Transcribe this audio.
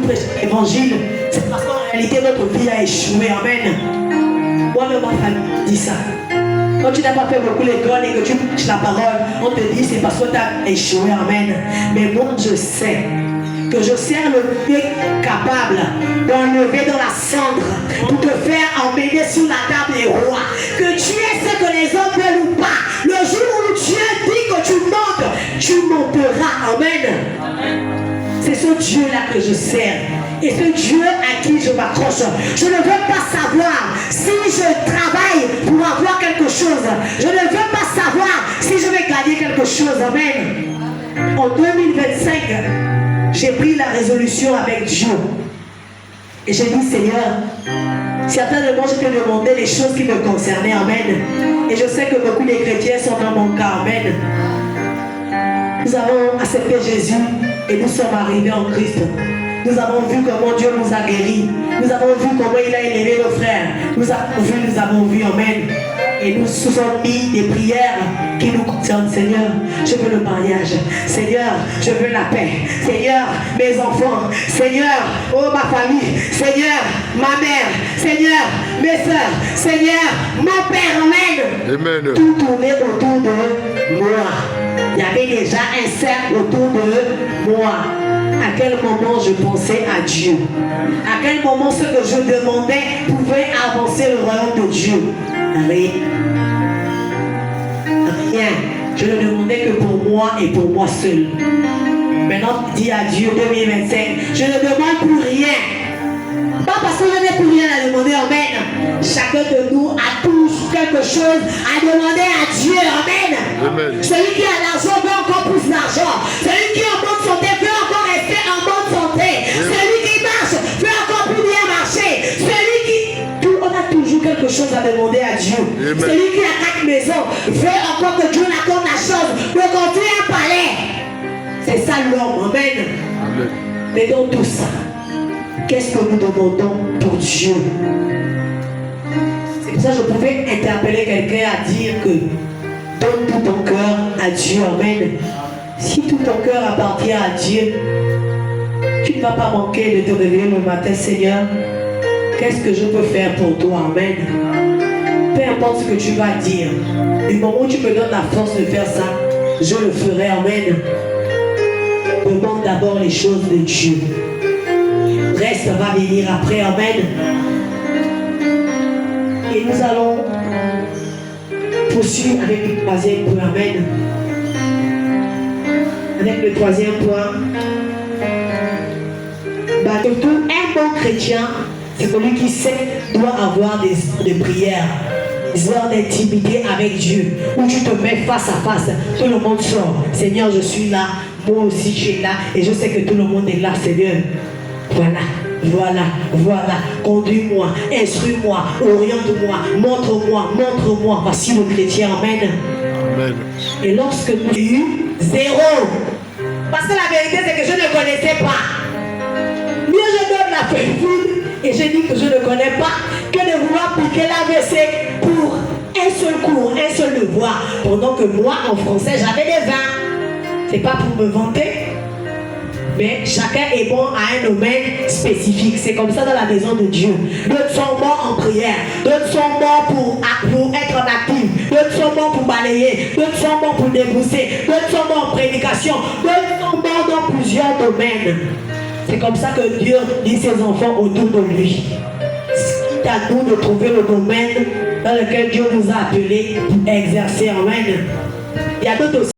prêchons l'évangile, c'est parce qu'en réalité notre vie a échoué. Amen. Moi-même, ma famille dit ça. Quand tu n'as pas fait beaucoup l'école et que tu prêches la parole, on te dit c'est parce que tu as échoué. Amen. Mais moi, je sais que je sers le Dieu capable d'enlever dans la cendre pour te faire emmener sur la table des rois. Que tu es ce que les hommes veulent ou pas. Le jour où Dieu dit que tu monteras. Amen. C'est ce Dieu-là que je sers. Et ce Dieu à qui je m'accroche. Je ne veux pas savoir si je travaille pour avoir quelque chose. Je ne veux pas savoir si je vais gagner quelque chose. Amen. En 2025, j'ai pris la résolution avec Dieu. Et j'ai dit, Seigneur, certainement je te demandais les choses qui me concernaient. Amen. Et je sais que beaucoup de chrétiens sont dans mon cas. Amen. Nous avons accepté Jésus et nous sommes arrivés en Christ. Nous avons vu comment Dieu nous a guéris. Nous avons vu comment il a élevé nos frères. Nous avons vu, amen. Et nous nous sommes mis des prières qui nous concernent. Seigneur, je veux le mariage. Seigneur, je veux la paix. Seigneur, mes enfants. Seigneur, oh ma famille. Seigneur, ma mère. Seigneur, mes soeurs. Seigneur, mon Père. Amen. Amen. Tout tournait autour de moi. Il y avait déjà un cercle autour de moi. À quel moment je pensais à Dieu? À quel moment ce que je demandais pouvait avancer le royaume de Dieu? Rien. Rien. Je ne demandais que pour moi et pour moi seul. Maintenant, dis à Dieu 2025, je ne demande plus rien. Pas parce que je n'ai plus rien à demander, amen. Chacun de nous a tous quelque chose à demander à Dieu, amen. Amen. Celui qui a l'argent veut encore plus d'argent. Celui qui est en bonne santé veut encore rester en bonne santé. Celui qui marche veut encore plus bien marcher. Celui qui... On a toujours quelque chose à demander à Dieu. Amen. Celui qui a 4 maisons veut encore que Dieu l'accorde la chose de construire un palais. C'est ça l'homme, amen. Amen. Mais dans tout ça, qu'est-ce que nous demandons pour Dieu? C'est pour ça que je pouvais interpeller quelqu'un à dire que donne tout ton cœur à Dieu. Amen. Si tout ton cœur appartient à Dieu, tu ne vas pas manquer de te réveiller le matin. Seigneur, qu'est-ce que je peux faire pour toi? Amen. Peu importe ce que tu vas dire, du moment où tu me donnes la force de faire ça, je le ferai. Amen. Demande d'abord les choses de Dieu. Reste va venir après. Amen. Et nous allons poursuivre avec le troisième point. Amen. Avec le troisième point. Surtout, un bon chrétien, c'est celui qui sait doit avoir des prières, des heures d'intimité avec Dieu, où tu te mets face à face. Tout le monde sort. Seigneur, je suis là. Moi aussi, je suis là. Et je sais que tout le monde est là. Seigneur, voilà. Conduis-moi, instruis-moi, oriente-moi, montre-moi. Voici le chrétien. Amen. Amen. Et lorsque nous avons eu 0, parce que la vérité c'est que je ne connaissais pas. Mieux je donne la feuille et je dis que je ne connais pas que de vouloir piquer l'AVC pour un seul cours, un seul devoir. Pendant que moi, en français, j'avais des 20. C'est pas pour me vanter. Mais chacun est bon à un domaine spécifique. C'est comme ça dans la maison de Dieu. D'autres sont bons en prière. D'autres sont bons pour être en actif. D'autres sont bons pour balayer. D'autres sont bons pour débousser. D'autres sont bons en prédication. D'autres sont bons dans plusieurs domaines. C'est comme ça que Dieu dit ses enfants autour de lui. C'est à nous de trouver le domaine dans lequel Dieu nous a appelés pour exercer. Amen. Il y a d'autres aussi.